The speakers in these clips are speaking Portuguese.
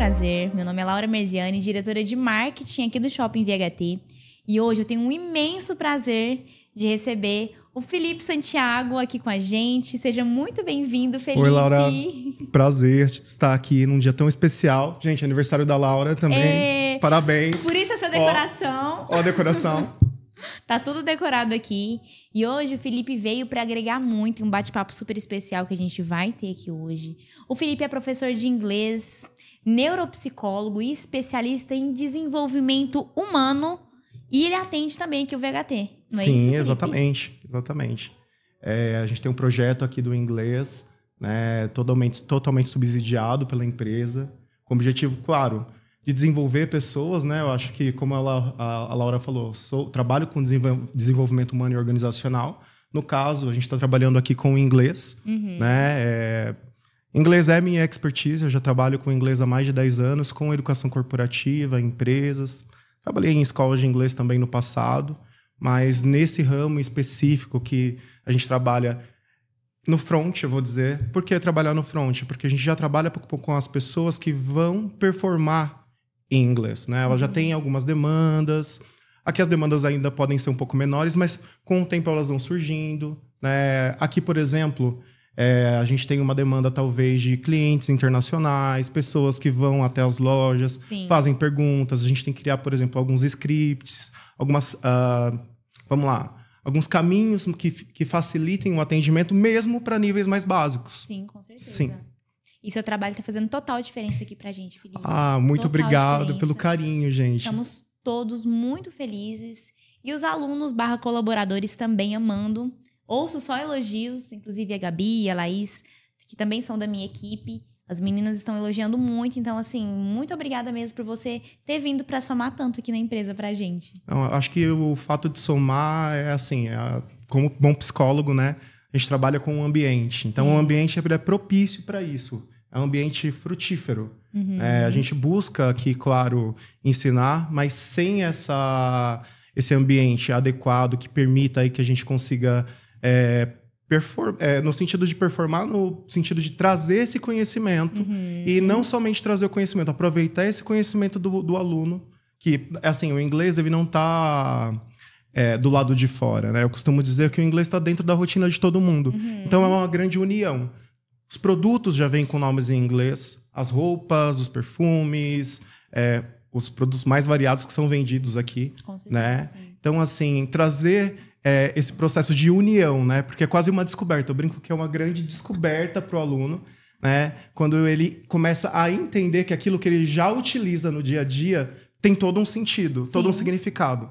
prazer. Meu nome é Laura Merziani, diretora de marketing aqui do Shopping VHT. E hoje eu tenho um imenso prazer de receber o Felipe Santiago aqui com a gente. Seja muito bem-vindo, Felipe. Oi, Laura. Prazer estar aqui num dia tão especial. Gente, aniversário da Laura também. Parabéns. Por isso essa decoração. Ó a decoração. Tá tudo decorado aqui. E hoje o Felipe veio para agregar muito em um bate-papo super especial que a gente vai ter aqui hoje. O Felipe é professor de inglês, neuropsicólogo e especialista em desenvolvimento humano. E ele atende também aqui o VHT, não é isso, Sim, Felipe? exatamente. A gente tem um projeto aqui do inglês, né, totalmente subsidiado pela empresa, com o objetivo, claro, de desenvolver pessoas, né? Eu acho que, como a Laura falou, trabalho com desenvolvimento humano e organizacional. No caso, a gente está trabalhando aqui com o inglês, né? Inglês é minha expertise, eu já trabalho com inglês há mais de 10 anos, com educação corporativa, empresas. Trabalhei em escolas de inglês também no passado, mas nesse ramo específico que a gente trabalha no front, eu vou dizer. Por que trabalhar no front? Porque a gente já trabalha com as pessoas que vão performar em inglês, né? Ela já tem algumas demandas. Aqui as demandas ainda podem ser um pouco menores, mas com o tempo elas vão surgindo, né? Aqui, por exemplo, a gente tem uma demanda talvez de clientes internacionais, pessoas que vão até as lojas, Sim. fazem perguntas. A gente tem que criar, por exemplo, alguns scripts, alguns caminhos que facilitem o atendimento mesmo para níveis mais básicos. Sim, com certeza. Sim. E seu trabalho está fazendo total diferença aqui pra gente, Felipe. Muito Total obrigado diferença. pelo carinho, gente. Estamos todos muito felizes. E os alunos / colaboradores também amando. Ouço só elogios, inclusive a Gabi e a Laís, que também são da minha equipe. As meninas estão elogiando muito. Então, assim, muito obrigada mesmo por você ter vindo para somar tanto aqui na empresa pra gente. Não, acho que o fato de somar como bom psicólogo, né? A gente trabalha com o ambiente. Então, o ambiente é propício para isso. É um ambiente frutífero. A gente busca aqui, claro, ensinar, mas sem esse ambiente adequado que permita aí que a gente consiga no sentido de performar, no sentido de trazer esse conhecimento e não somente trazer o conhecimento, aproveitar esse conhecimento do aluno, que, assim, o inglês deve não estar do lado de fora, né? Eu costumo dizer que o inglês está dentro da rotina de todo mundo. Então, é uma grande união. Os produtos já vêm com nomes em inglês, as roupas, os perfumes, os produtos mais variados que são vendidos aqui, Com certeza, né? sim. Então, assim, trazer esse processo de união, né? Porque é quase uma descoberta. Eu brinco que é uma grande descoberta para o aluno, né? Quando ele começa a entender que aquilo que ele já utiliza no dia a dia tem todo um sentido, todo um significado.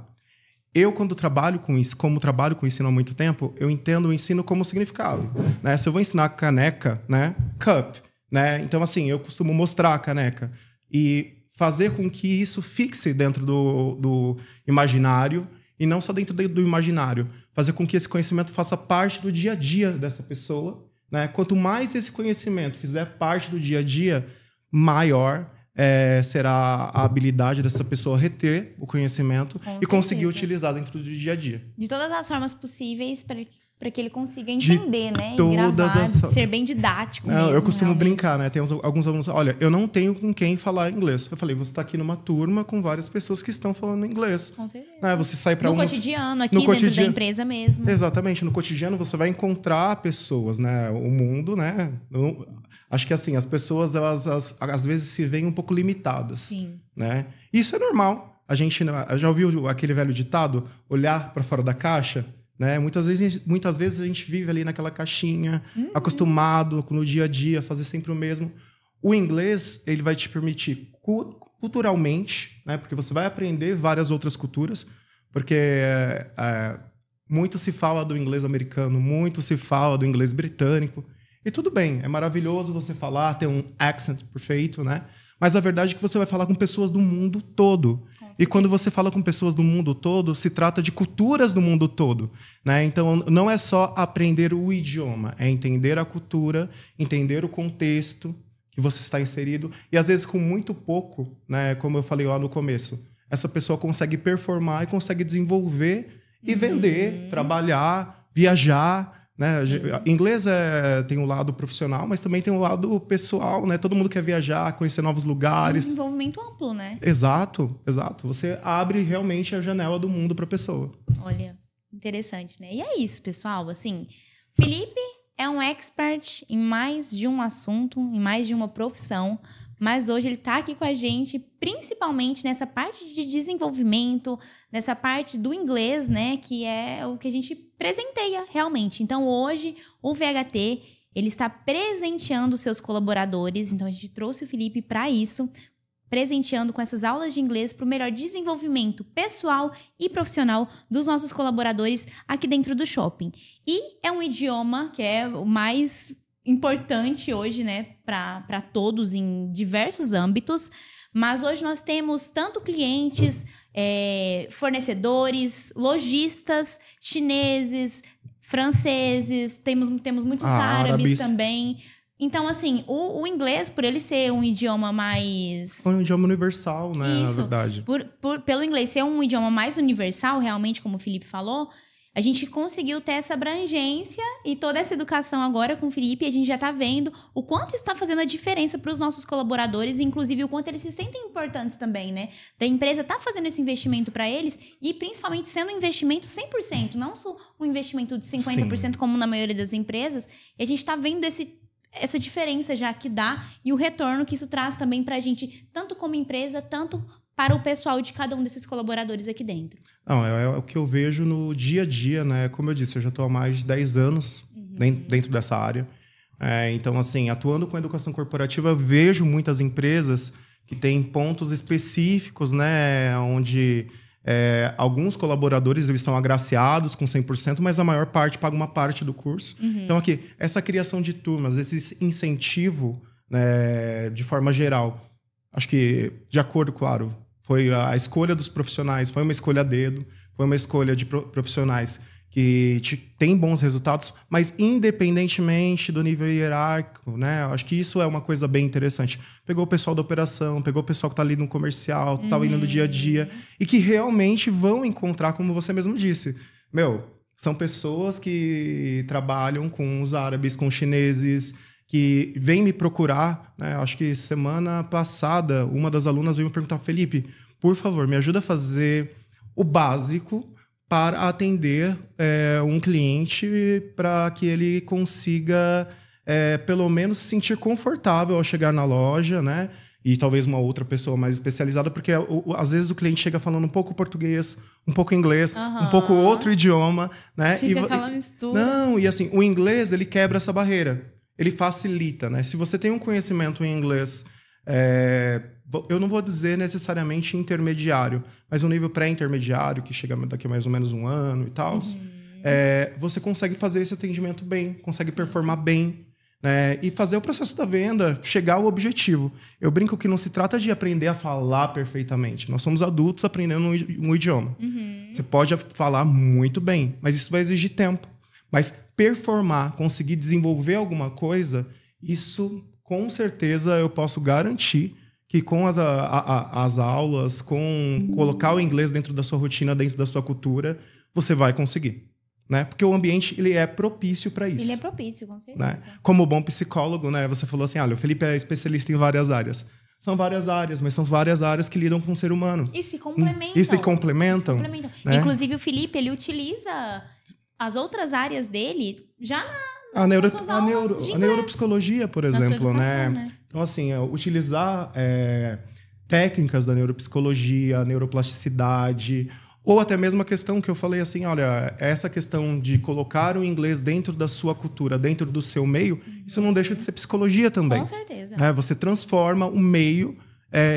Eu, quando trabalho com isso, como trabalho com ensino há muito tempo, eu entendo o ensino como significado, né? Se eu vou ensinar caneca, né? Cup, né? Então, assim, eu costumo mostrar a caneca e fazer com que isso fixe dentro do imaginário e não só dentro do imaginário. Fazer com que esse conhecimento faça parte do dia a dia dessa pessoa, né? Quanto mais esse conhecimento fizer parte do dia a dia, maior será a habilidade dessa pessoa reter o conhecimento e conseguir utilizar dentro do dia a dia. De todas as formas possíveis para que ele consiga entender, né? Todas gravar, as... ser bem didático não, mesmo. eu costumo realmente. brincar, né? Tem alguns alunos... Olha, eu não tenho com quem falar inglês. Eu falei, você está aqui numa turma com várias pessoas que estão falando inglês. Com certeza. Né? Você sai para No cotidiano, aqui dentro da empresa mesmo. Exatamente. No cotidiano, você vai encontrar pessoas, né? O mundo, né? Acho que, assim, as pessoas, elas às vezes se veem um pouco limitadas. Sim. Né? Isso é normal. A gente já ouviu aquele velho ditado? Olhar para fora da caixa? Né? Muitas vezes a gente vive ali naquela caixinha, acostumado no dia a dia, fazer sempre o mesmo. O inglês, ele vai te permitir culturalmente, né? Porque você vai aprender várias outras culturas, porque muito se fala do inglês americano, muito se fala do inglês britânico, e tudo bem, é maravilhoso você falar, ter um accent perfeito, né? Mas a verdade é que você vai falar com pessoas do mundo todo. E quando você fala com pessoas do mundo todo, se trata de culturas do mundo todo, né? Então, não é só aprender o idioma, é entender a cultura, entender o contexto que você está inserido. E, às vezes, com muito pouco, né? Como eu falei lá no começo, essa pessoa consegue performar e consegue desenvolver e vender, trabalhar, viajar, né? Inglês tem um lado profissional, mas também tem um lado pessoal, né? Todo mundo quer viajar, conhecer novos lugares. Um desenvolvimento amplo, né? Exato. Você abre realmente a janela do mundo para a pessoa. Olha, interessante, né? E é isso, pessoal. Assim, Felipe é um expert em mais de um assunto, em mais de uma profissão. Mas hoje ele está aqui com a gente, principalmente nessa parte de desenvolvimento, nessa parte do inglês, né? Que é o que a gente presenteia realmente. Então, hoje, o VHT, ele está presenteando os seus colaboradores. Então, a gente trouxe o Felipe para isso, presenteando com essas aulas de inglês para o melhor desenvolvimento pessoal e profissional dos nossos colaboradores aqui dentro do shopping. E é um idioma que é o mais importante hoje, né, para todos em diversos âmbitos, mas hoje nós temos tanto clientes, fornecedores, lojistas, chineses, franceses, temos muitos árabes também. Então, assim, o inglês, por ele ser um idioma mais... É um idioma universal, né, Isso, na verdade. Pelo inglês ser um idioma mais universal, realmente, como o Felipe falou, a gente conseguiu ter essa abrangência e toda essa educação agora com o Felipe. A gente já está vendo o quanto está fazendo a diferença para os nossos colaboradores, inclusive o quanto eles se sentem importantes também, né? Da empresa tá fazendo esse investimento para eles e principalmente sendo um investimento 100%, não só um investimento de 50%, sim, como na maioria das empresas. E a gente está vendo essa diferença já que dá e o retorno que isso traz também para a gente, tanto como empresa, tanto para o pessoal de cada um desses colaboradores aqui dentro. Não, é o que eu vejo no dia a dia, né? Como eu disse, eu já estou há mais de 10 anos dentro dessa área. Então, assim, atuando com educação corporativa, eu vejo muitas empresas que têm pontos específicos, né? Onde alguns colaboradores estão agraciados com 100%, mas a maior parte paga uma parte do curso. Então, aqui, essa criação de turmas, esse incentivo, né, de forma geral, acho que, de acordo, claro, foi a escolha dos profissionais, foi uma escolha a dedo, foi uma escolha de profissionais que têm bons resultados, mas independentemente do nível hierárquico, né? Acho que isso é uma coisa bem interessante. Pegou o pessoal da operação, pegou o pessoal que está ali no comercial, que está ali no dia a dia, e que realmente vão encontrar, como você mesmo disse. São pessoas que trabalham com os árabes, com os chineses, que vem me procurar, né? Acho que semana passada, uma das alunas veio me perguntar: Felipe, por favor, me ajuda a fazer o básico para atender um cliente para que ele consiga, pelo menos, se sentir confortável ao chegar na loja, né? E talvez uma outra pessoa mais especializada, porque às vezes o cliente chega falando um pouco português, um pouco inglês, um pouco outro idioma, né? Fica aquela mistura. Não, e assim, o inglês, ele quebra essa barreira. Ele facilita, né? Se você tem um conhecimento em inglês, eu não vou dizer necessariamente intermediário, mas um nível pré-intermediário, que chega daqui a mais ou menos um ano e tal, você consegue fazer esse atendimento bem, consegue performar bem, né? E fazer o processo da venda, chegar ao objetivo. Eu brinco que não se trata de aprender a falar perfeitamente. Nós somos adultos aprendendo um idioma. Você pode falar muito bem, mas isso vai exigir tempo. Mas performar, conseguir desenvolver alguma coisa, isso com certeza eu posso garantir que com as aulas, com colocar o inglês dentro da sua rotina, dentro da sua cultura, você vai conseguir. Né? Porque o ambiente ele é propício para isso. Ele é propício, com certeza. Né? Como bom psicólogo, né? Você falou assim, olha, o Felipe é especialista em várias áreas. São várias áreas, mas são várias áreas que lidam com o ser humano. E se complementam. Né? Inclusive, o Felipe, ele utiliza as outras áreas dele já a neuropsicologia, por exemplo, né? Então, assim, utilizar técnicas da neuropsicologia, a neuroplasticidade, ou até mesmo a questão que eu falei assim, olha, essa questão de colocar o inglês dentro da sua cultura, dentro do seu meio, isso não deixa de ser psicologia também. Com certeza. Você transforma o meio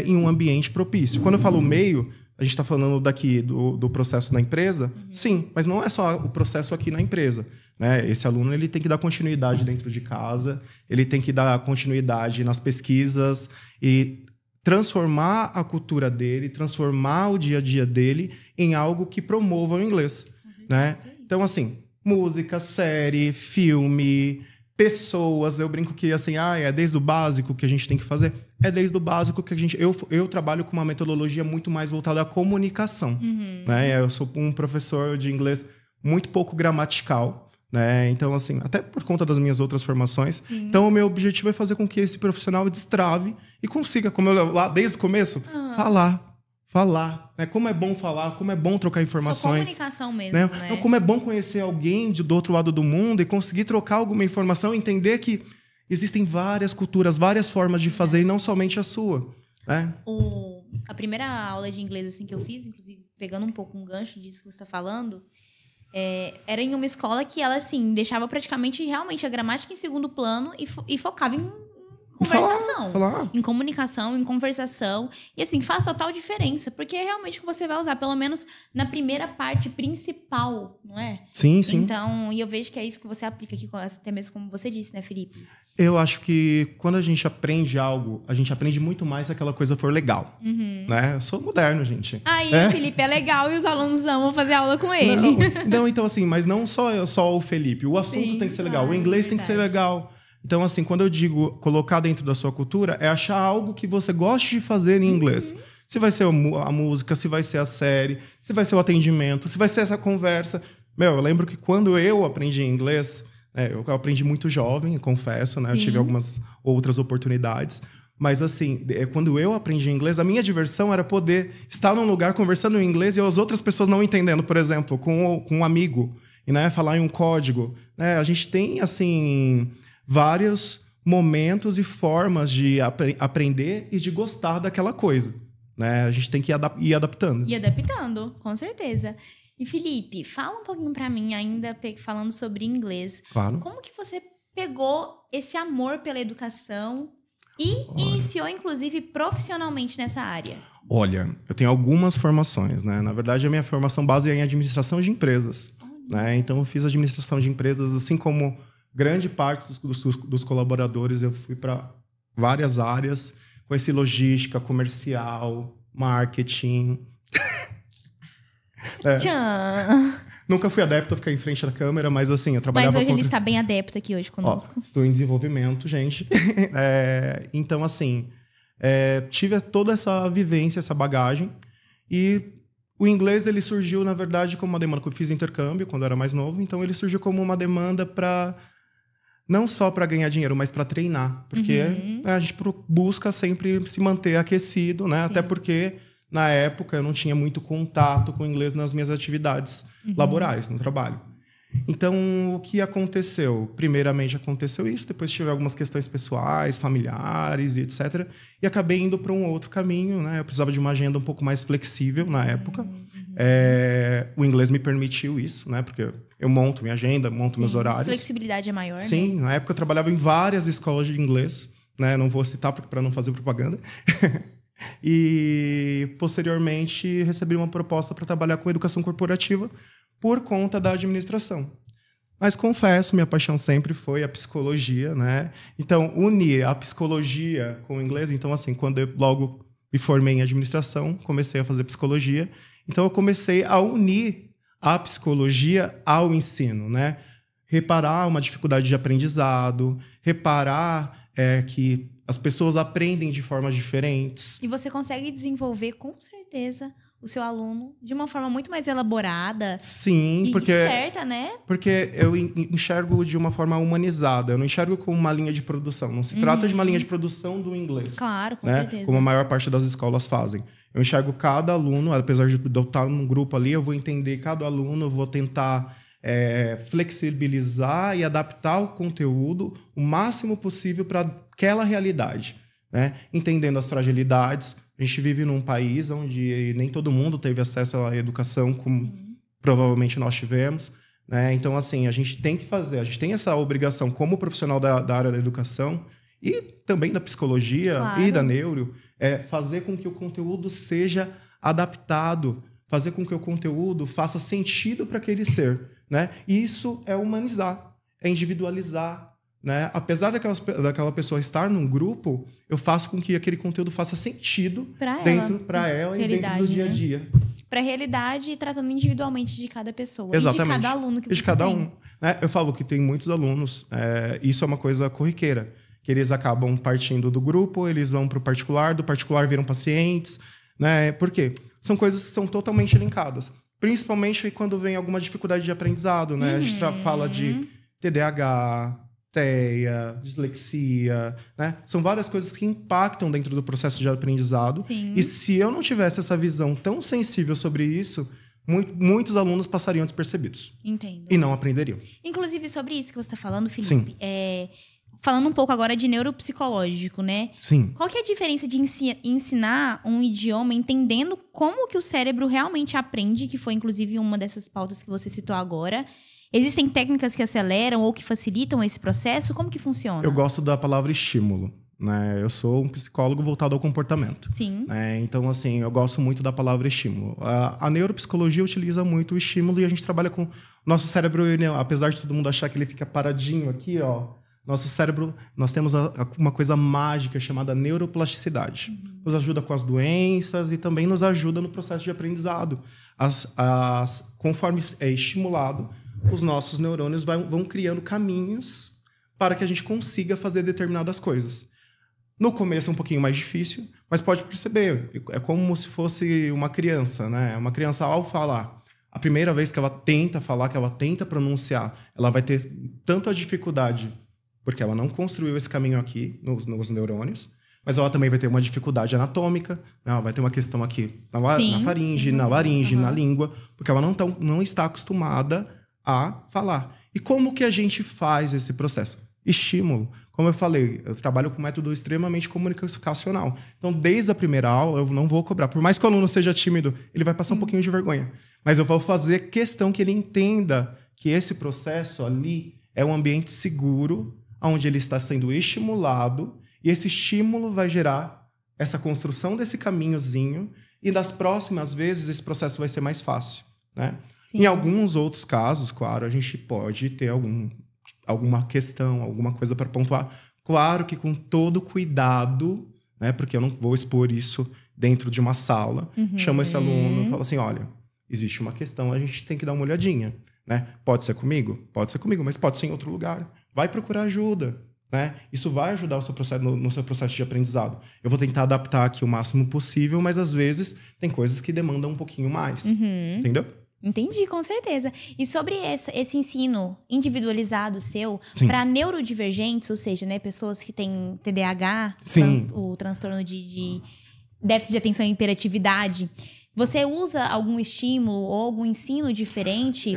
em um ambiente propício. Quando eu falo meio, a gente está falando daqui do processo na empresa, sim, mas não é só o processo aqui na empresa. Né? Esse aluno ele tem que dar continuidade dentro de casa, ele tem que dar continuidade nas pesquisas e transformar a cultura dele, transformar o dia a dia dele em algo que promova o inglês. Né? Então, assim, música, série, filme, pessoas, eu brinco que assim, é desde o básico que a gente tem que fazer. É desde o básico que a gente... Eu trabalho com uma metodologia muito mais voltada à comunicação. Né? Eu sou um professor de inglês muito pouco gramatical, né? Então, assim, até por conta das minhas outras formações. Sim. Então, o meu objetivo é fazer com que esse profissional destrave e consiga, como eu lá desde o começo, falar. Né? Como é bom falar, como é bom trocar informações. Sua comunicação mesmo, né? Como é bom conhecer alguém do outro lado do mundo e conseguir trocar alguma informação e entender que existem várias culturas, várias formas de fazer e não somente a sua. Né? A primeira aula de inglês assim, que eu fiz, inclusive pegando um pouco um gancho disso que você está falando, era em uma escola que ela assim, deixava praticamente realmente a gramática em segundo plano e focava em conversação. Falar. Em comunicação, em conversação. E assim, faz total diferença. Porque é realmente o que você vai usar, pelo menos na primeira parte principal, não é? Sim, sim. Então, e eu vejo que é isso que você aplica aqui, até mesmo como você disse, né, Felipe? Eu acho que quando a gente aprende algo, a gente aprende muito mais se aquela coisa for legal. Né? Eu sou moderno, gente. Aí, o Felipe é legal e os alunos amam fazer aula com ele. Não, então assim, mas não só o Felipe. O assunto tem que ser legal, o inglês tem que ser legal. Então, assim, quando eu digo colocar dentro da sua cultura, é achar algo que você goste de fazer em inglês. Se vai ser a música, se vai ser a série, se vai ser o atendimento, se vai ser essa conversa. Eu lembro que quando eu aprendi inglês, eu aprendi muito jovem, confesso, né? Eu tive algumas outras oportunidades. Mas, assim, quando eu aprendi inglês, a minha diversão era poder estar num lugar conversando em inglês e as outras pessoas não entendendo, por exemplo, com um amigo, e, né, falar em um código. Né? A gente tem, assim, vários momentos e formas de aprender e de gostar daquela coisa. Né? A gente tem que ir adaptando. E adaptando, com certeza. E, Felipe, fala um pouquinho pra mim ainda, falando sobre inglês. Claro. Como que você pegou esse amor pela educação e iniciou, inclusive, profissionalmente nessa área? Olha, eu tenho algumas formações, né? Na verdade, a minha formação base é em administração de empresas. Né? Então, eu fiz administração de empresas, assim como grande parte dos colaboradores. Eu fui para várias áreas, conheci logística, comercial, marketing. Nunca fui adepto a ficar em frente da câmera, mas assim, eu trabalhava... Mas hoje ele está bem adepto aqui hoje conosco. Estou em desenvolvimento, gente. Então, assim, tive toda essa vivência, essa bagagem. E o inglês, ele surgiu, na verdade, como uma demanda que eu fiz intercâmbio quando eu era mais novo. Então, ele surgiu como uma demanda para... Não só para ganhar dinheiro, mas para treinar. Porque a gente busca sempre se manter aquecido, né? Sim. Até porque... Na época, eu não tinha muito contato com o inglês nas minhas atividades laborais, no trabalho. Então, o que aconteceu? Primeiramente, aconteceu isso. Depois tive algumas questões pessoais, familiares e etc. E acabei indo para um outro caminho. Né? Eu precisava de uma agenda um pouco mais flexível na época. O inglês me permitiu isso, né? Porque eu monto minha agenda, monto meus horários. A flexibilidade é maior. Sim, né? Na época eu trabalhava em várias escolas de inglês. Né? Não vou citar para não fazer propaganda. E, posteriormente, recebi uma proposta para trabalhar com educação corporativa por conta da administração. Mas, confesso, minha paixão sempre foi a psicologia, né? Então, unir a psicologia com o inglês. Então, assim, quando eu logo me formei em administração, comecei a fazer psicologia. Então, eu comecei a unir a psicologia ao ensino, né? Reparar uma dificuldade de aprendizado, reparar que as pessoas aprendem de formas diferentes. E você consegue desenvolver, com certeza, o seu aluno de uma forma muito mais elaborada. Sim, porque certa, né? Porque eu enxergo de uma forma humanizada. Eu não enxergo como uma linha de produção. Não se trata de uma linha de produção do inglês. Claro, com né? certeza. Como a maior parte das escolas fazem. Eu enxergo cada aluno, apesar de eu estar num grupo ali, eu vou entender cada aluno, eu vou tentar flexibilizar e adaptar o conteúdo o máximo possível para aquela realidade, né? Entendendo as fragilidades. A gente vive num país onde nem todo mundo teve acesso à educação como provavelmente nós tivemos, né? Então, assim, a gente tem essa obrigação como profissional da área da educação e também da psicologia e da neuro, fazer com que o conteúdo seja adaptado, fazer com que o conteúdo faça sentido para aquele ser, né? E isso é humanizar, é individualizar, né? Apesar daquela pessoa estar num grupo, eu faço com que aquele conteúdo faça sentido para ela e dentro do dia a dia. Para a realidade e tratando individualmente de cada pessoa. Exatamente. E de cada aluno que você de cada tem. Um. Né? Eu falo que tem muitos alunos, isso é uma coisa corriqueira, que eles acabam partindo do grupo, eles vão para o particular, do particular viram pacientes, né? Por quê? São coisas que são totalmente linkadas. principalmente quando vem alguma dificuldade de aprendizado, né? A gente fala de TDAH, TEA, dislexia, né? São várias coisas que impactam dentro do processo de aprendizado. Sim. E se eu não tivesse essa visão tão sensível sobre isso, muitos alunos passariam despercebidos. Entendo. E não aprenderiam. Inclusive, sobre isso que você está falando, Sim. Felipe, falando um pouco agora de neuropsicológico, né? Sim. Qual que é a diferença de ensinar um idioma entendendo como que o cérebro realmente aprende, que foi inclusive uma dessas pautas que você citou agora? Existem técnicas que aceleram ou que facilitam esse processo? Como que funciona? Eu gosto da palavra estímulo, né? Eu sou um psicólogo voltado ao comportamento. Sim. Né? Então, assim, eu gosto muito da palavra estímulo. A neuropsicologia utiliza muito o estímulo e a gente trabalha com... Nosso cérebro, apesar de todo mundo achar que ele fica paradinho aqui, ó... Nosso cérebro, nós temos uma coisa mágica chamada neuroplasticidade. Nos ajuda com as doenças e também nos ajuda no processo de aprendizado. Conforme é estimulado, os nossos neurônios vão criando caminhos para que a gente consiga fazer determinadas coisas. No começo é um pouquinho mais difícil, mas pode perceber, é como se fosse uma criança, né? Uma criança, ao falar, a primeira vez que ela tenta falar, que ela tenta pronunciar, ela vai ter tanta dificuldade, porque ela não construiu esse caminho aqui nos neurônios, mas ela também vai ter uma dificuldade anatômica, né? Ela vai ter uma questão aqui na faringe, na laringe, na língua, porque ela não está acostumada a falar. E como que a gente faz esse processo? Estímulo. Como eu falei, eu trabalho com um método extremamente comunicacional. Então, desde a primeira aula, eu não vou cobrar. Por mais que o aluno seja tímido, ele vai passar um pouquinho de vergonha. Mas eu vou fazer questão que ele entenda que esse processo ali é um ambiente seguro, onde ele está sendo estimulado, e esse estímulo vai gerar essa construção desse caminhozinho, e das próximas vezes esse processo vai ser mais fácil, né? Em alguns outros casos, claro, a gente pode ter alguma questão, alguma coisa para pontuar. Claro que com todo cuidado, né? Porque eu não vou expor isso dentro de uma sala. Chama esse aluno e fala assim, olha, existe uma questão, a gente tem que dar uma olhadinha, né? Pode ser comigo? Pode ser comigo, mas pode ser em outro lugar. Vai procurar ajuda, né? Isso vai ajudar o seu processo, no seu processo de aprendizado. Eu vou tentar adaptar aqui o máximo possível, mas às vezes tem coisas que demandam um pouquinho mais. Entendeu? Entendi, com certeza. E sobre esse ensino individualizado seu para neurodivergentes, ou seja, né, pessoas que têm TDAH, o transtorno de déficit de atenção e hiperatividade, você usa algum estímulo ou algum ensino diferente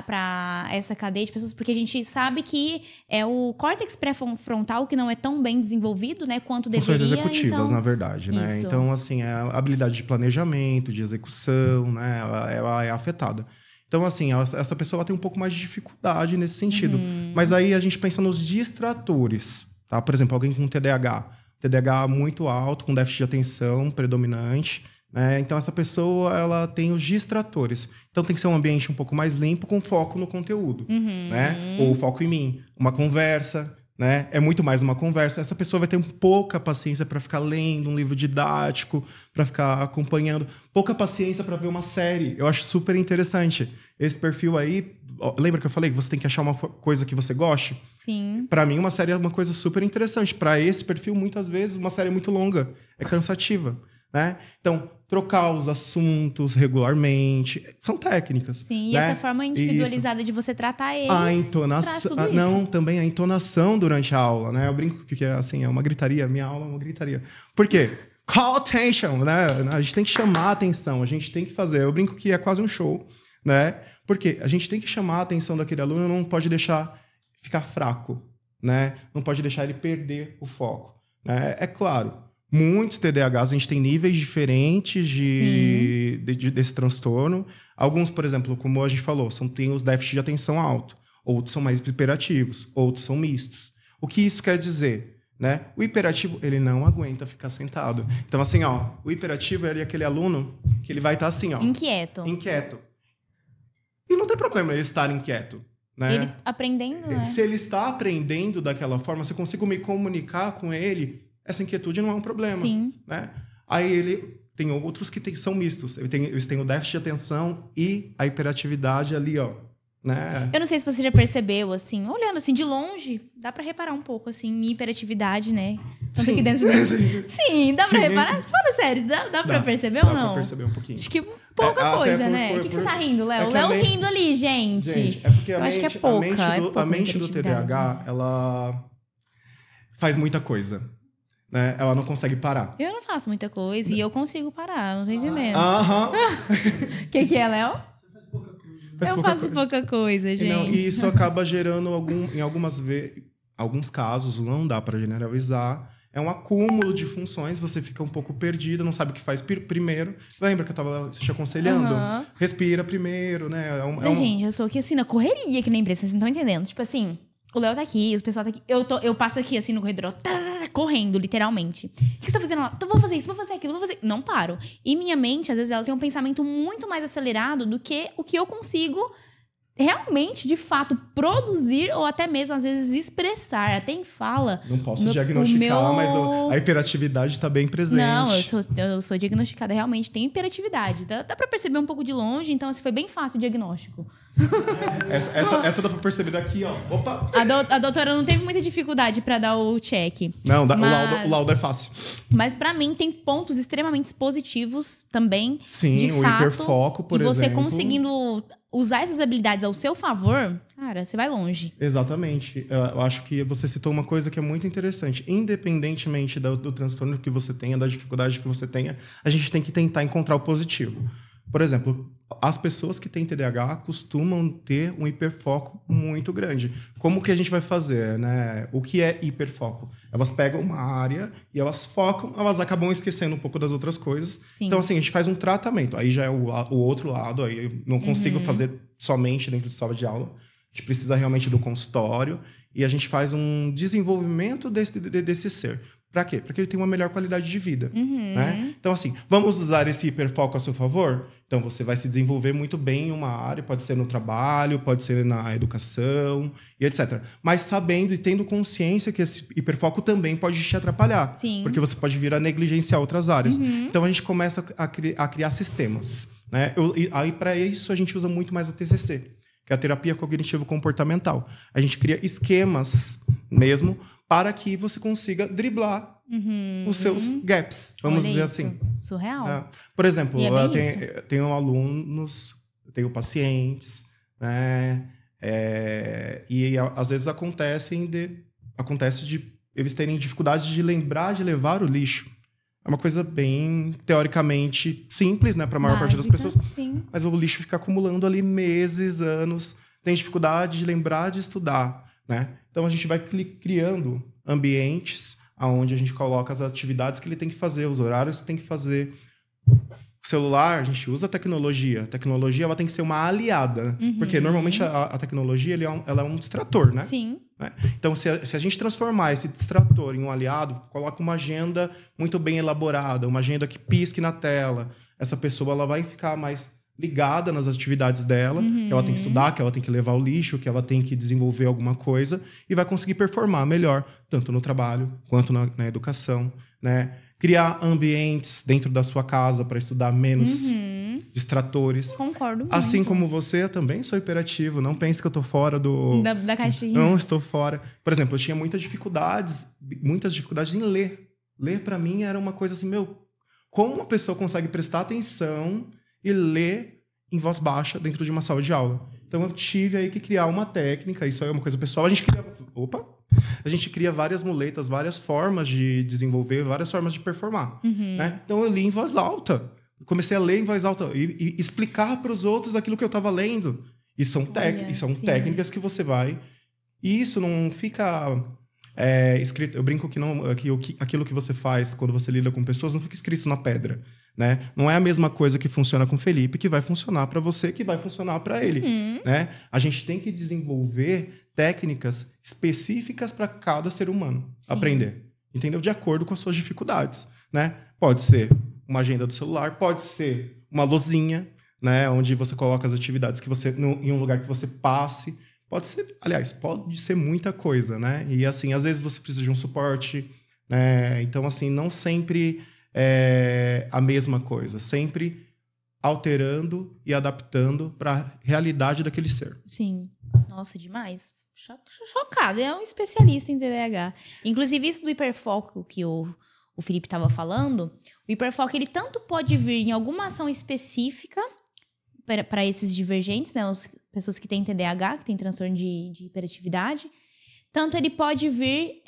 para essa cadeia de pessoas? Porque a gente sabe que é o córtex pré-frontal que não é tão bem desenvolvido, né, quanto deveria. Funções executivas, então, na verdade, né? Isso. Então, assim, a habilidade de planejamento, de execução, né, ela é afetada. Então, assim, essa pessoa tem um pouco mais de dificuldade nesse sentido. Mas aí a gente pensa nos distratores, tá? Por exemplo, alguém com TDAH muito alto, com déficit de atenção predominante, né? Então, essa pessoa, ela tem os distratores. Então, tem que ser um ambiente um pouco mais limpo, com foco no conteúdo, né? Ou foco em mim. Uma conversa, né? É muito mais uma conversa. Essa pessoa vai ter pouca paciência para ficar lendo um livro didático, para ficar acompanhando. Pouca paciência para ver uma série. Eu acho super interessante. Esse perfil aí... Lembra que eu falei que você tem que achar uma coisa que você goste? Sim. Para mim, uma série é uma coisa super interessante. Para esse perfil, muitas vezes, uma série é muito longa. É cansativa. Né? Então, trocar os assuntos regularmente, são técnicas. Sim, e né? essa forma individualizada de você tratar eles. A entonação. Não, também a entonação durante a aula, né? Eu brinco que assim, é uma gritaria, minha aula é uma gritaria. Por quê? Call attention, né? A gente tem que chamar a atenção, a gente tem que fazer. Eu brinco que é quase um show, né? Porque a gente tem que chamar a atenção daquele aluno, não pode deixar ficar fraco, né? Não pode deixar ele perder o foco, né? É claro. Muitos TDAHs, a gente tem níveis diferentes desse transtorno. Alguns, por exemplo, como a gente falou, tem os déficits de atenção alto. Outros são mais hiperativos. Outros são mistos. O que isso quer dizer? Né? O hiperativo, ele não aguenta ficar sentado. Então, assim, ó, o hiperativo é aquele aluno que ele vai estar assim, ó. Inquieto. E não tem problema ele estar inquieto. Né? Ele aprendendo, né? Se ele está aprendendo daquela forma, se eu consigo me comunicar com ele... Essa inquietude não é um problema. Sim. Né? Aí ele tem outros que são mistos. Eles têm o déficit de atenção e a hiperatividade ali, ó, né? Eu não sei se você já percebeu, assim, olhando assim de longe, dá pra reparar um pouco, assim, minha hiperatividade, né? Tanto aqui dentro dele. Sim, dá pra reparar? Fala sério, dá pra perceber ou não? Dá pra perceber um pouquinho. Acho que pouca coisa, né? O que você tá rindo, Léo? O Léo rindo ali, gente. Gente, é porque eu acho que é pouca. A mente do TDAH, ela faz muita coisa. Né? Ela não consegue parar. Eu não faço muita coisa e eu consigo parar, não tô entendendo. Aham. O que é, Léo? Eu faço pouca coisa, gente. Não, e isso acaba gerando, em alguns casos, não dá para generalizar, é um acúmulo de funções, você fica um pouco perdido, não sabe o que faz primeiro. Lembra que eu tava te aconselhando? Respira primeiro, né? Gente, eu sou aqui assim, na correria aqui na empresa, vocês não estão entendendo. Tipo assim, o Léo tá aqui, o pessoal tá aqui. Eu passo aqui assim no corredor, correndo, literalmente. O que você tá fazendo lá? Vou fazer isso, vou fazer aquilo, vou fazer. Não paro. E minha mente, às vezes, ela tem um pensamento muito mais acelerado do que o que eu consigo realmente, de fato, produzir ou até mesmo, às vezes, expressar. Até em fala. Não posso diagnosticar, mas a hiperatividade tá bem presente. Não, eu sou diagnosticada, realmente tenho hiperatividade. Dá pra perceber um pouco de longe, então assim, foi bem fácil o diagnóstico. Essa dá pra perceber daqui, ó. Opa! A doutora não teve muita dificuldade pra dar o check. Não, o laudo é fácil. Mas pra mim tem pontos extremamente positivos também. Sim, de o fato, hiperfoco, por exemplo. E você conseguindo usar essas habilidades ao seu favor, cara, você vai longe. Exatamente. Eu acho que você citou uma coisa que é muito interessante. Independentemente do transtorno que você tenha, da dificuldade que você tenha, a gente tem que tentar encontrar o positivo. Por exemplo, as pessoas que têm TDAH costumam ter um hiperfoco muito grande. Como que a gente vai fazer, né? O que é hiperfoco? Elas pegam uma área e elas focam, elas acabam esquecendo um pouco das outras coisas. Sim. Então, assim, a gente faz um tratamento. Aí já é o outro lado, aí eu não consigo fazer somente dentro de sala de aula. A gente precisa realmente do consultório e a gente faz um desenvolvimento desse ser. Para quê? Para que ele tenha uma melhor qualidade de vida. Né? Então, assim, vamos usar esse hiperfoco a seu favor? Então, você vai se desenvolver muito bem em uma área, pode ser no trabalho, pode ser na educação e etc. Mas sabendo e tendo consciência que esse hiperfoco também pode te atrapalhar. Sim. Porque você pode vir a negligenciar outras áreas. Então, a gente começa a criar sistemas. Né? Aí, para isso, a gente usa muito mais a TCC, que é a terapia cognitivo-comportamental. A gente cria esquemas mesmo para que você consiga driblar os seus gaps, vamos dizer assim. Surreal. Por exemplo, eu tenho alunos, tenho pacientes, né? E às vezes acontece de eles terem dificuldade de lembrar de levar o lixo. É uma coisa bem, teoricamente, simples, né, para a maior parte das pessoas. Sim. Mas o lixo fica acumulando ali meses, anos. Tem dificuldade de lembrar de estudar, né? Então, a gente vai criando ambientes onde a gente coloca as atividades que ele tem que fazer, os horários que tem que fazer. O celular, a gente usa a tecnologia. A tecnologia ela tem que ser uma aliada. Porque, normalmente, a tecnologia ela é um distrator, né? Sim. Então, se a gente transformar esse distrator em um aliado, coloca uma agenda muito bem elaborada, uma agenda que pisque na tela. Essa pessoa ela vai ficar mais ligada nas atividades dela, que ela tem que estudar, que ela tem que levar o lixo, que ela tem que desenvolver alguma coisa e vai conseguir performar melhor, tanto no trabalho quanto na educação, né? Criar ambientes dentro da sua casa para estudar menos distratores. Concordo muito. Assim como você, eu também sou hiperativo. Não pense que eu tô fora da caixinha. Não estou fora. Por exemplo, eu tinha muitas dificuldades em ler. Ler, para mim, era uma coisa assim, como uma pessoa consegue prestar atenção e ler em voz baixa dentro de uma sala de aula? Então, eu tive aí que criar uma técnica. Isso aí é uma coisa pessoal. A gente cria várias muletas, várias formas de desenvolver, várias formas de performar. Né? Então, eu li em voz alta. Comecei a ler em voz alta e explicar para os outros aquilo que eu estava lendo. E são técnicas que você vai... E isso não fica escrito... Eu brinco que aquilo que você faz quando você lida com pessoas não fica escrito na pedra. Né? Não é a mesma coisa que funciona com o Felipe, que vai funcionar para você, que vai funcionar para ele. Né? A gente tem que desenvolver técnicas específicas para cada ser humano aprender. Entendeu? De acordo com as suas dificuldades. Né? Pode ser uma agenda do celular, pode ser uma lousinha, né? Onde você coloca as atividades que você em um lugar que você passe. Pode ser muita coisa, né? E assim, às vezes você precisa de um suporte, né? Então, assim, não sempre é a mesma coisa. Sempre alterando e adaptando para a realidade daquele ser. Sim. Nossa, demais. Chocada. É um especialista em TDAH. Inclusive, isso do hiperfoco que o Felipe estava falando, o hiperfoco, ele tanto pode vir em alguma ação específica para esses divergentes, né? As pessoas que têm TDAH, que têm transtorno de hiperatividade, tanto ele pode vir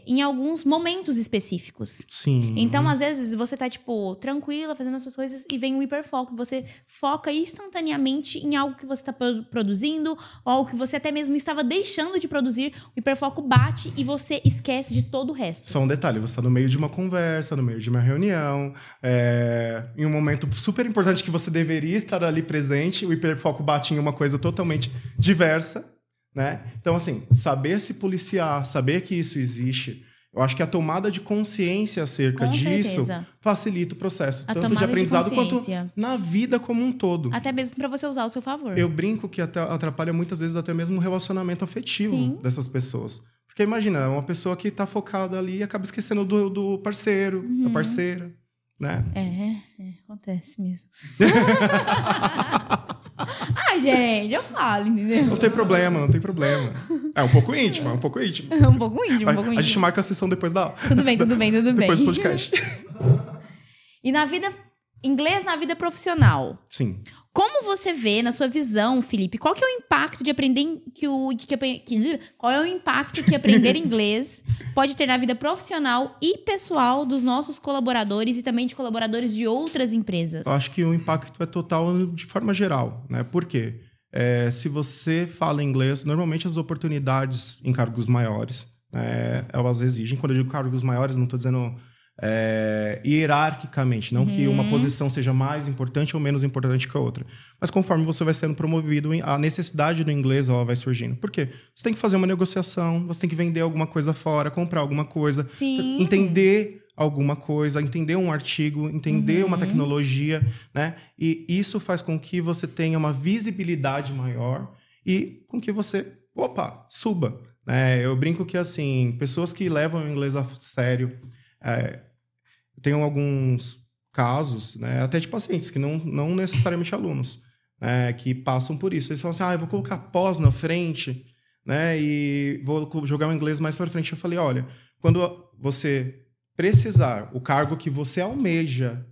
em alguns momentos específicos. Sim. Então, às vezes, você tá, tipo, tranquila, fazendo as suas coisas e vem o hiperfoco. Você foca instantaneamente em algo que você tá produzindo ou algo que você até mesmo estava deixando de produzir. O hiperfoco bate e você esquece de todo o resto. Só um detalhe, você tá no meio de uma conversa, no meio de uma reunião, em um momento super importante que você deveria estar ali presente, o hiperfoco bate em uma coisa totalmente diversa. Né? Então, assim, saber se policiar, saber que isso existe, eu acho que a tomada de consciência acerca disso facilita o processo, tanto de aprendizado quanto na vida como um todo. Até mesmo para você usar ao seu favor. Eu brinco que atrapalha muitas vezes até mesmo o relacionamento afetivo dessas pessoas. Porque imagina, é uma pessoa que está focada ali e acaba esquecendo do parceiro, da parceira, né? Acontece mesmo. Ai, gente, eu falo, entendeu? Não tem problema. É um pouco íntimo, um pouco íntimo. A gente marca a sessão depois da aula. Tudo bem. Depois do podcast. E inglês na vida profissional. Sim. Como você vê, na sua visão, Felipe, qual que é o impacto de aprender qual é o impacto que aprender inglês pode ter na vida profissional e pessoal dos nossos colaboradores e também de colaboradores de outras empresas? Eu acho que o impacto é total de forma geral, né? Por quê? Se você fala inglês, normalmente as oportunidades em cargos maiores, elas exigem. Quando eu digo cargos maiores, não estou dizendo hierarquicamente, não que uma posição seja mais importante ou menos importante que a outra, mas conforme você vai sendo promovido, a necessidade do inglês ela vai surgindo. Por quê? Você tem que fazer uma negociação, você tem que vender alguma coisa fora, comprar alguma coisa, entender alguma coisa, entender um artigo, entender uma tecnologia, né? E isso faz com que você tenha uma visibilidade maior e com que você, suba. Eu brinco que, assim, pessoas que levam o inglês a sério, tenho alguns casos, né, até de pacientes, que não necessariamente alunos, né, que passam por isso. Eles falam assim, eu vou colocar pós na frente, né, e vou jogar o inglês mais para frente. Eu falei, olha, quando você precisar, o cargo que você almeja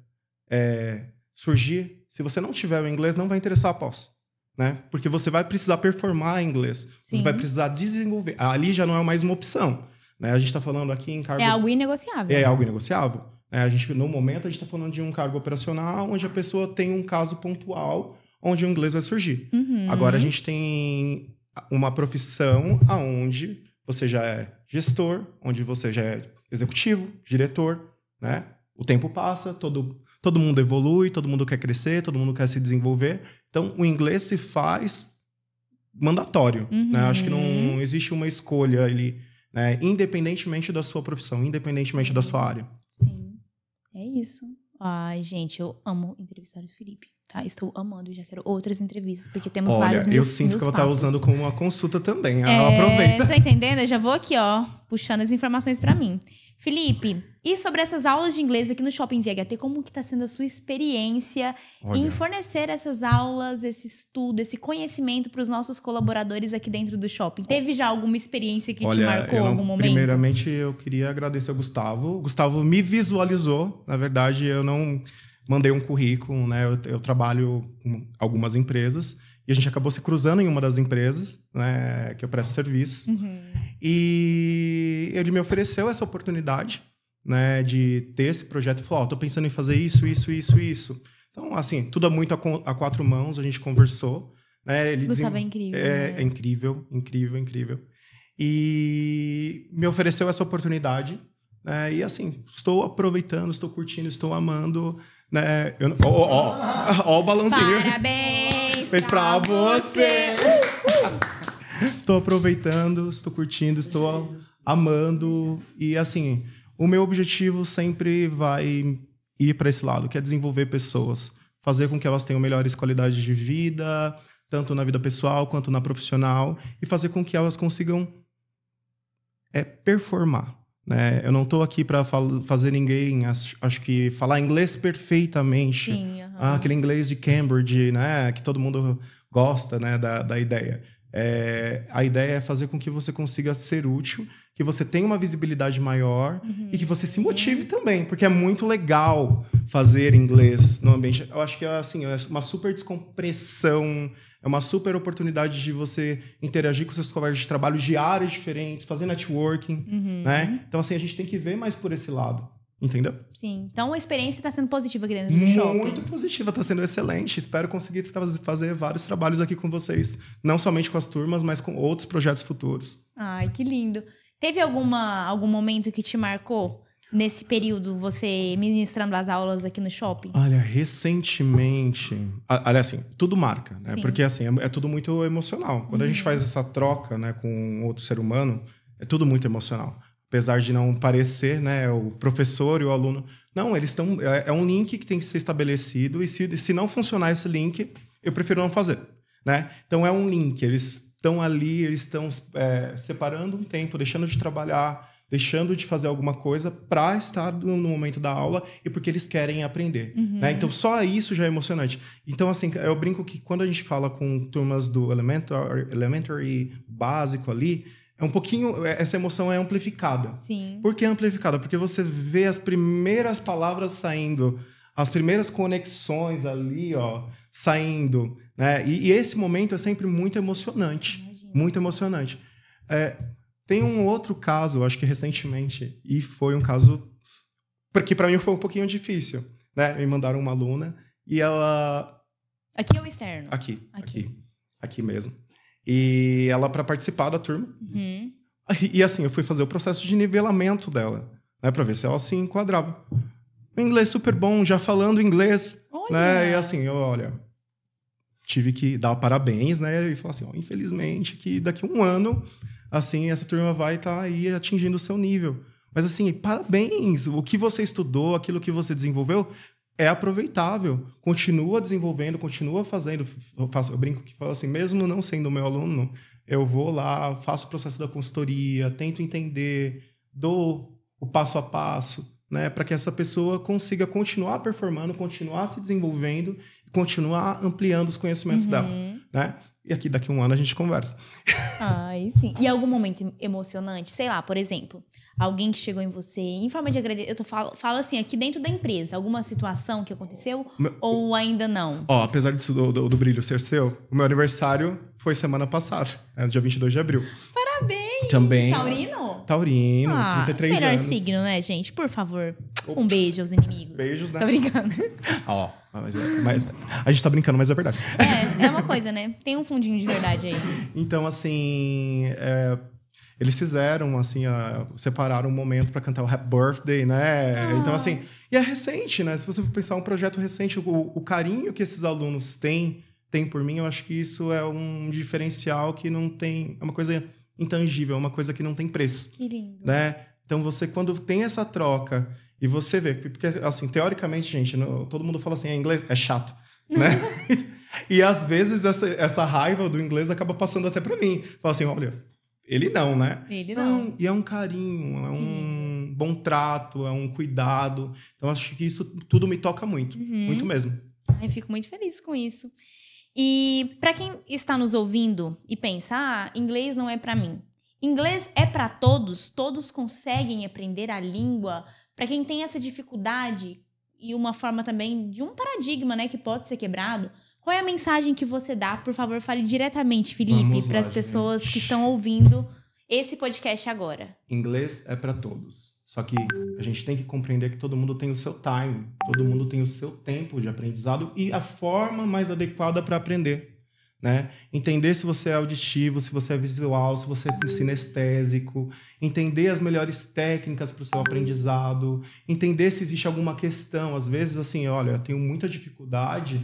surgir, se você não tiver o inglês, não vai interessar a pós. Né? Porque você vai precisar performar em inglês. Sim. Você vai precisar desenvolver. Ali já não é mais uma opção. Né? A gente está falando aqui em cargos... É algo inegociável. É algo inegociável. No momento, a gente está falando de um cargo operacional onde a pessoa tem um caso pontual onde o inglês vai surgir. Agora, a gente tem uma profissão onde você já é gestor, onde você já é executivo, diretor, né? O tempo passa, todo mundo evolui, todo mundo quer crescer, todo mundo quer se desenvolver. Então, o inglês se faz mandatório. Né? Acho que não existe uma escolha ali, né? Independentemente da sua profissão, independentemente da sua área. Sim, é isso. Ai, gente, eu amo entrevistar o Felipe, tá? Estou amando e já quero outras entrevistas, porque temos vários eu sinto que ela tá usando como uma consulta também. Ela aproveita. Você tá entendendo? Eu já vou aqui, puxando as informações para mim. Felipe, e sobre essas aulas de inglês aqui no Shopping VHT, como que tá sendo a sua experiência em fornecer essas aulas, esse estudo, esse conhecimento para os nossos colaboradores aqui dentro do shopping? Teve já alguma experiência que te marcou em algum momento? Primeiramente, eu queria agradecer ao Gustavo. O Gustavo me visualizou. Na verdade, eu não mandei um currículo, né? Eu trabalho com algumas empresas e a gente acabou se cruzando em uma das empresas, né, que eu presto serviço. E ele me ofereceu essa oportunidade, né, de ter esse projeto e falou, tô pensando em fazer isso. Então, assim, tudo muito a quatro mãos, a gente conversou. Né, Gustavo é incrível. É incrível. E me ofereceu essa oportunidade, né, e assim, estou aproveitando, estou curtindo, estou amando. Né, ó o balãozinho. Parabéns! Fez pra você! Estou aproveitando, estou curtindo, estou amando. E, assim, o meu objetivo sempre vai ir para esse lado, que é desenvolver pessoas. Fazer com que elas tenham melhores qualidades de vida, tanto na vida pessoal quanto na profissional. E fazer com que elas consigam performar. né? Eu não estou aqui para fazer ninguém, acho que falar inglês perfeitamente. Sim, aquele inglês de Cambridge, né? Que todo mundo gosta, né? Da ideia. A ideia é fazer com que você consiga ser útil, que você tenha uma visibilidade maior e que você se motive também, porque é muito legal fazer inglês no ambiente. Eu acho que assim, é uma super descompressão, é uma super oportunidade de você interagir com seus colegas de trabalho de áreas diferentes, fazer networking, né? Então, assim, a gente tem que ver mais por esse lado, entendeu? Sim. Então, a experiência está sendo positiva aqui dentro do shopping. Muito positiva, está sendo excelente. Espero conseguir fazer vários trabalhos aqui com vocês. Não somente com as turmas, mas com outros projetos futuros. Ai, que lindo. Teve algum momento que te marcou nesse período, você ministrando as aulas aqui no shopping? Olha, recentemente... Aliás, assim, tudo marca, né? Sim. Porque, assim, é tudo muito emocional. Quando a gente faz essa troca, né, com outro ser humano, é tudo muito emocional. Apesar de não parecer, né, o professor e o aluno... Não, eles estão... É um link que tem que ser estabelecido e se não funcionar esse link, eu prefiro não fazer, né? Então, é um link. Eles estão ali, eles estão separando um tempo, deixando de trabalhar, deixando de fazer alguma coisa para estar no momento da aula e porque eles querem aprender, né? Então, só isso já é emocionante. Então, assim, eu brinco que quando a gente fala com turmas do elementary básico ali, é um pouquinho... Essa emoção é amplificada. Sim. Por que amplificada? Porque você vê as primeiras palavras saindo, as primeiras conexões ali, ó, saindo, né? E esse momento é sempre muito emocionante. Imagina. Muito emocionante. Tem um outro caso, acho que recentemente, e foi um caso porque para mim foi um pouquinho difícil, né? Me mandaram uma aluna e ela... Aqui ou externo? Aqui mesmo. E ela para participar da turma. E assim, eu fui fazer o processo de nivelamento dela, né? Para ver se ela se enquadrava. O inglês super bom, já falando inglês. Olha. Né? E assim, tive que dar parabéns, né? E falar assim, infelizmente, que daqui a um ano, assim, essa turma vai estar aí atingindo o seu nível. Mas assim, parabéns! O que você estudou, aquilo que você desenvolveu, é aproveitável. Continua desenvolvendo, continua fazendo. Eu brinco que falo assim, mesmo não sendo meu aluno, eu vou lá, faço o processo da consultoria, tento entender, dou o passo a passo, né, para que essa pessoa consiga continuar performando, continuar se desenvolvendo e continuar ampliando os conhecimentos dela, né? E aqui daqui a um ano a gente conversa. Ai, sim. E algum momento emocionante? Sei lá, por exemplo, alguém que chegou em você em forma de agradecer. Eu falo assim, aqui dentro da empresa, alguma situação que aconteceu ou ainda não? Apesar disso do brilho ser seu, o meu aniversário foi semana passada, dia 22 de abril. Parabéns! Também. Taurino, 33 melhor anos. signo, né, gente? Por favor, um beijo aos inimigos. Beijos, né? Tô brincando. Mas a gente tá brincando, mas é verdade. É uma coisa, né? Tem um fundinho de verdade aí. Então, assim, eles fizeram, assim, separaram um momento para cantar o Happy Birthday, né? Então, assim, e é recente, né? Se você for pensar um projeto recente, o carinho que esses alunos têm por mim, eu acho que isso é um diferencial que não tem... É uma coisa intangível, é uma coisa que não tem preço. Que lindo. Né? Então, você, quando tem essa troca e você vê... Porque, assim, teoricamente, gente, todo mundo fala assim, inglês é chato, né? E, às vezes, essa raiva do inglês acaba passando até para mim. Fala assim, olha, ele não, né? Ele não. E é um carinho, é um bom trato, é um cuidado. Então, acho que isso tudo me toca muito. Muito mesmo. Ai, fico muito feliz com isso. E para quem está nos ouvindo e pensa, inglês não é para mim. Inglês é para todos? Todos conseguem aprender a língua? Para quem tem essa dificuldade e uma forma também de um paradigma, né, que pode ser quebrado, qual é a mensagem que você dá? Por favor, fale diretamente, Felipe, para as pessoas que estão ouvindo esse podcast agora. Inglês é para todos. Só que a gente tem que compreender que todo mundo tem o seu time, todo mundo tem o seu tempo de aprendizado e a forma mais adequada para aprender, né? Entender se você é auditivo, se você é visual, se você é sinestésico, entender as melhores técnicas para o seu aprendizado, entender se existe alguma questão. Às vezes, assim, olha, eu tenho muita dificuldade,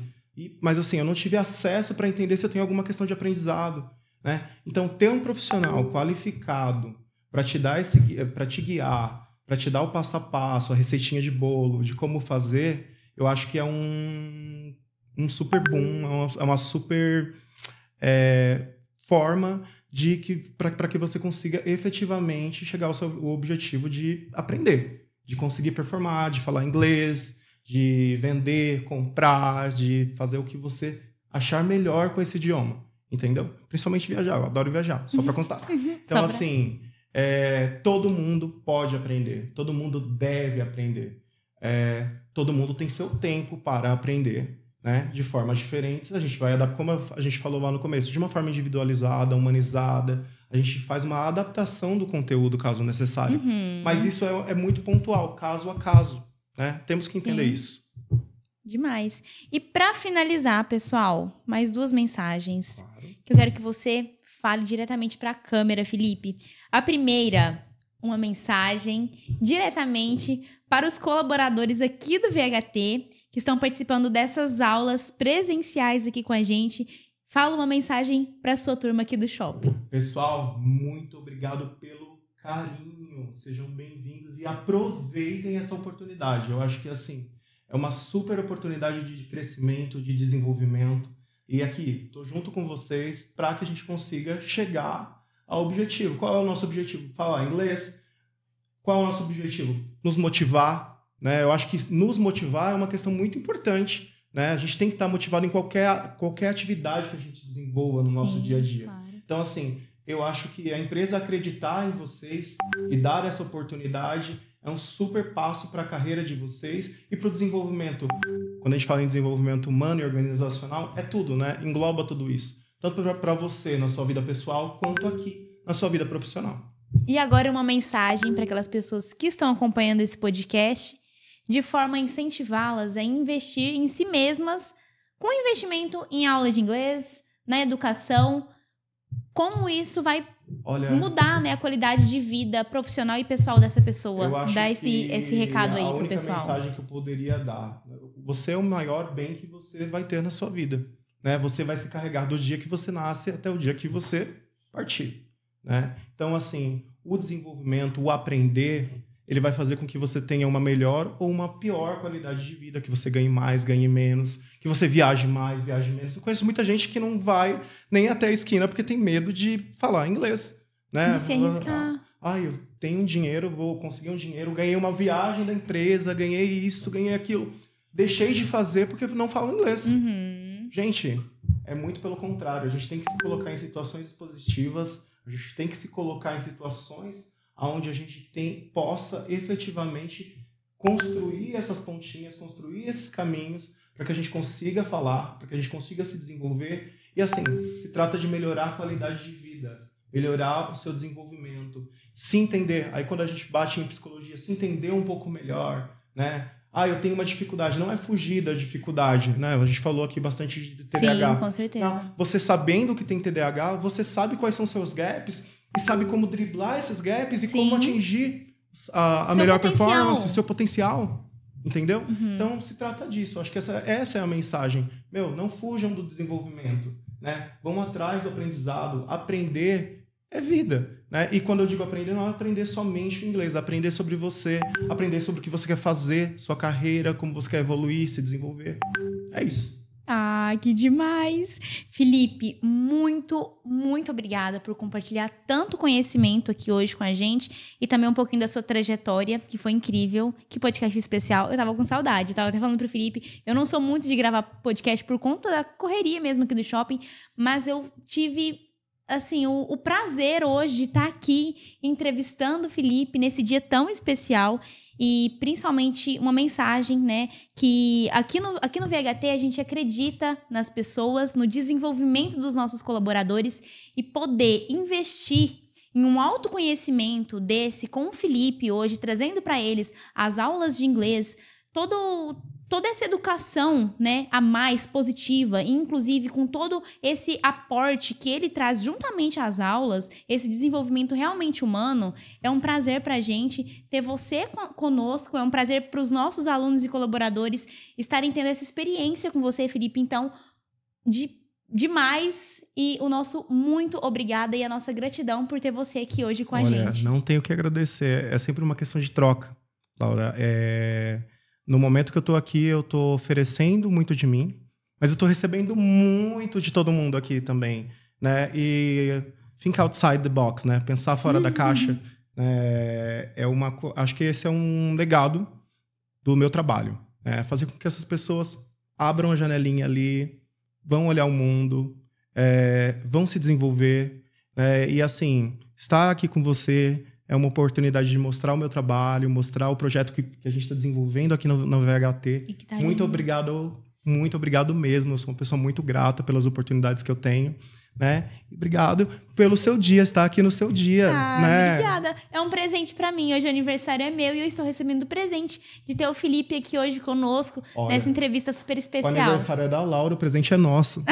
mas assim, eu não tive acesso para entender se eu tenho alguma questão de aprendizado, né? Então, ter um profissional qualificado para te dar para te guiar, para te dar o passo a passo, a receitinha de bolo, de como fazer, eu acho que é um super boom, é uma super forma para que você consiga efetivamente chegar ao seu objetivo de aprender, de conseguir performar, de falar inglês, de vender, comprar, de fazer o que você achar melhor com esse idioma, entendeu? Principalmente viajar, eu adoro viajar, só para constar. Então, assim, todo mundo pode aprender, todo mundo deve aprender. Todo mundo tem seu tempo para aprender, né? De formas diferentes. A gente vai adaptar, como a gente falou lá no começo, de uma forma individualizada, humanizada. A gente faz uma adaptação do conteúdo, caso necessário. Mas isso é muito pontual, caso a caso, né? Temos que entender isso. Demais. E para finalizar, pessoal, mais 2 mensagens. Claro. Que eu quero que você fale diretamente para a câmera, Felipe. A primeira, uma mensagem diretamente para os colaboradores aqui do VHT, que estão participando dessas aulas presenciais aqui com a gente. Fala uma mensagem para a sua turma aqui do shopping. Pessoal, muito obrigado pelo carinho. Sejam bem-vindos e aproveitem essa oportunidade. Eu acho que, assim, é uma super oportunidade de crescimento, de desenvolvimento. E aqui, estou junto com vocês para que a gente consiga chegar ao objetivo. Qual é o nosso objetivo? Falar inglês. Qual é o nosso objetivo? Nos motivar, né? Eu acho que nos motivar é uma questão muito importante, né? A gente tem que estar motivado em qualquer atividade que a gente desenvolva no nosso dia a dia. Claro. Então, assim, eu acho que a empresa acreditar em vocês e dar essa oportunidade é um super passo para a carreira de vocês e para o desenvolvimento. Quando a gente fala em desenvolvimento humano e organizacional, é tudo, né? Engloba tudo isso. Tanto para você na sua vida pessoal, quanto aqui na sua vida profissional. E agora uma mensagem para aquelas pessoas que estão acompanhando esse podcast, de forma a incentivá-las a investir em si mesmas, com investimento em aula de inglês, na educação. Como isso vai mudar, né, a qualidade de vida profissional e pessoal dessa pessoa? Dá esse recado aí pro pessoal. A única mensagem que eu poderia dar: você é o maior bem que você vai ter na sua vida, né? Você vai se carregar do dia que você nasce até o dia que você partir, né? Então, assim, o desenvolvimento, o aprender, ele vai fazer com que você tenha uma melhor ou uma pior qualidade de vida, que você ganhe mais, ganhe menos, que você viaje mais, viaje menos. Eu conheço muita gente que não vai nem até a esquina porque tem medo de falar inglês, né? De se arriscar. Eu tenho dinheiro, vou conseguir um dinheiro, ganhei uma viagem da empresa, ganhei isso, ganhei aquilo. Deixei de fazer porque não falo inglês. Gente, é muito pelo contrário. A gente tem que se colocar em situações positivas, a gente tem que se colocar em situações onde a gente possa efetivamente construir essas pontinhas, construir esses caminhos para que a gente consiga falar, para que a gente consiga se desenvolver. E assim, se trata de melhorar a qualidade de vida, melhorar o seu desenvolvimento, se entender. Aí quando a gente bate em psicologia, se entender um pouco melhor, né? Eu tenho uma dificuldade. Não é fugir da dificuldade, né? A gente falou aqui bastante de TDAH. Sim, com certeza. Não, você sabendo que tem TDAH, você sabe quais são seus gaps e sabe como driblar esses gaps e como atingir a melhor performance, o seu potencial. Entendeu? Então, se trata disso. Acho que essa é a mensagem. Não fujam do desenvolvimento, né? Vão atrás do aprendizado. Aprender é vida, né? E quando eu digo aprender, não é aprender somente o inglês. Aprender sobre você, aprender sobre o que você quer fazer, sua carreira, como você quer evoluir, se desenvolver. É isso. Que demais! Felipe, muito, muito obrigada por compartilhar tanto conhecimento aqui hoje com a gente e também um pouquinho da sua trajetória, que foi incrível. Que podcast especial. Eu tava com saudade, tava até falando pro Felipe. Eu não sou muito de gravar podcast por conta da correria mesmo aqui do shopping, mas eu tive, assim, o prazer hoje de estar aqui entrevistando o Felipe nesse dia tão especial. E principalmente uma mensagem, né, que aqui no VHT a gente acredita nas pessoas, no desenvolvimento dos nossos colaboradores e poder investir em um autoconhecimento desse com o Felipe hoje, trazendo para eles as aulas de inglês, toda essa educação, né, a mais positiva, inclusive com todo esse aporte que ele traz juntamente às aulas, esse desenvolvimento realmente humano, é um prazer pra gente ter você conosco, é um prazer para os nossos alunos e colaboradores estarem tendo essa experiência com você, Felipe. Então, demais, e o nosso muito obrigada e a nossa gratidão por ter você aqui hoje com a gente. Não tenho o que agradecer, é sempre uma questão de troca, Laura. No momento que eu tô aqui, eu tô oferecendo muito de mim, mas eu tô recebendo muito de todo mundo aqui também, né? E think outside the box, né? Pensar fora da caixa. Acho que esse é um legado do meu trabalho. Fazer com que essas pessoas abram a janelinha ali, vão olhar o mundo, vão se desenvolver. E assim, estar aqui com você é uma oportunidade de mostrar o meu trabalho, mostrar o projeto que a gente está desenvolvendo aqui no VHT. Muito obrigado mesmo. Eu sou uma pessoa muito grata pelas oportunidades que eu tenho. Né? Obrigado pelo seu dia, estar aqui no seu dia. Né? Obrigada. É um presente pra mim. Hoje o aniversário é meu e eu estou recebendo o presente de ter o Felipe aqui hoje conosco. Olha, nessa entrevista super especial. O aniversário é da Laura, o presente é nosso.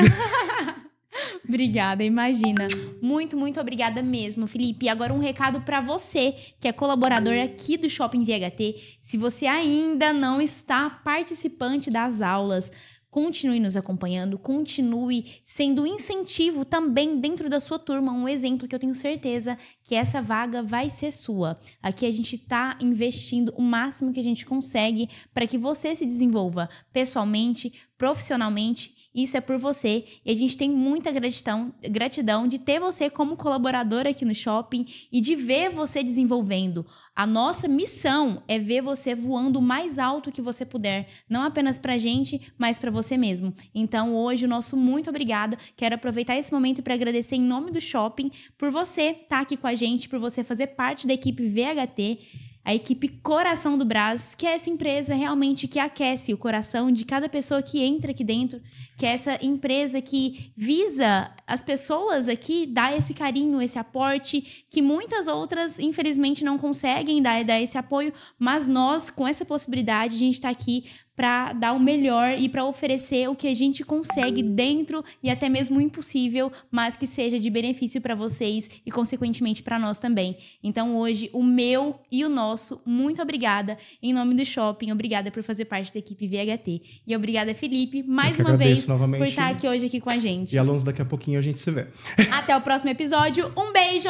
Obrigada, imagina. Muito, muito obrigada mesmo, Felipe. E agora um recado para você, que é colaborador aqui do Shopping VHT. Se você ainda não está participante das aulas, continue nos acompanhando, continue sendo um incentivo também dentro da sua turma, um exemplo que eu tenho certeza que essa vaga vai ser sua. Aqui a gente está investindo o máximo que a gente consegue para que você se desenvolva pessoalmente, profissionalmente. Isso é por você e a gente tem muita gratidão de ter você como colaborador aqui no shopping e de ver você desenvolvendo. A nossa missão é ver você voando o mais alto que você puder, não apenas pra gente, mas pra você mesmo. Então hoje o nosso muito obrigado. Quero aproveitar esse momento para agradecer em nome do shopping por você estar aqui com a gente, por você fazer parte da equipe VHT. A equipe Coração do Brás, que é essa empresa realmente que aquece o coração de cada pessoa que entra aqui dentro, que é essa empresa que visa as pessoas aqui, dar esse carinho, esse aporte, que muitas outras, infelizmente, não conseguem dar esse apoio, mas nós, com essa possibilidade, a gente está aqui para dar o melhor e para oferecer o que a gente consegue dentro e até mesmo o impossível, mas que seja de benefício para vocês e, consequentemente, para nós também. Então, hoje, o meu e o nosso, muito obrigada. Em nome do shopping, obrigada por fazer parte da equipe VHT. E obrigada, Felipe, mais uma vez, novamente, por estar aqui com a gente. E, Alonso, daqui a pouquinho a gente se vê. Até o próximo episódio. Um beijo.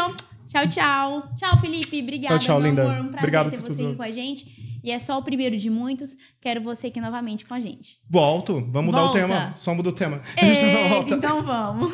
Tchau, tchau. Tchau, Felipe. Obrigada, tchau, meu linda. amor. Um prazer Obrigado ter você aqui com a gente. E é só o primeiro de muitos. Quero você aqui novamente com a gente. Vamos mudar o tema. Só muda o tema. Então vamos.